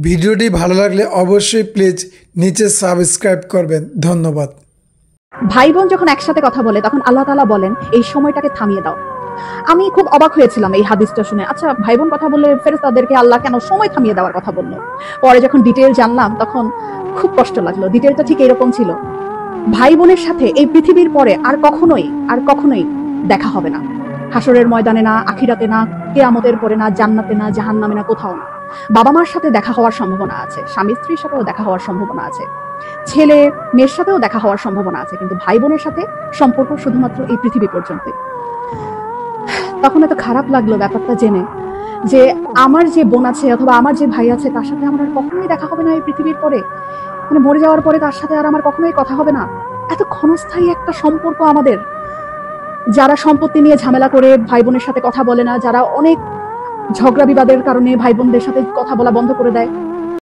ভিডিওটি ভালো লাগলে অবশ্যই প্লিজ নিচে সাবস্ক্রাইব করবেন। ধন্যবাদ। ভাই বোন যখন একসাথে কথা বলে তখন আল্লাহ তাআলা বলেন এই সময়টাকে থামিয়ে দাও। আমি খুব অবাক হয়েছিলাম এই হাদিসটা শুনে। আচ্ছা, ভাই বোন কথা বললে ফেরেশতাদেরকে আল্লাহ কেন সময় থামিয়ে দেওয়ার কথা বললো? পরে যখন ডিটেইল জানলাম তখন খুব কষ্ট লাগলো। ডিটেইলটা ঠিক এরকম ছিল, ভাই বোনের সাথে এই পৃথিবীর পরে আর কখনোই দেখা হবে না। হাসরের ময়দানে না, আখিরাতে না, কিয়ামতের পরে না, জান্নাতে না, জাহান্নামে না, কোথাও না। বাবা মার সাথে দেখা হওয়ার সম্ভাবনা আছে, স্বামী স্ত্রীর সাথেও দেখা হওয়ার সম্ভাবনা আছে, ছেলে মেয়ের সাথেও দেখা হওয়ার সম্ভাবনা আছে, কিন্তু ভাই বোনের সাথে সম্পর্ক শুধুমাত্র এই পৃথিবী পর্যন্তই। তখন এত খারাপ লাগলো ব্যাপারটা জেনে যে আমার যে বোন আছে অথবা আমার যে ভাই আছে তার সাথে আমার আর কখনোই দেখা হবে না এই পৃথিবীর পরে। মানে মরে যাওয়ার পরে তার সাথে আর আমার কখনোই কথা হবে না। এত ক্ষণস্থায়ী একটা সম্পর্ক আমাদের। যারা সম্পত্তি নিয়ে ঝামেলা করে ভাই বোনের সাথে কথা বলে না, যারা অনেক ঝগড়া বিবাদের কারণে ভাই বোনদের সাথে কথা বলা বন্ধ করে দেয়,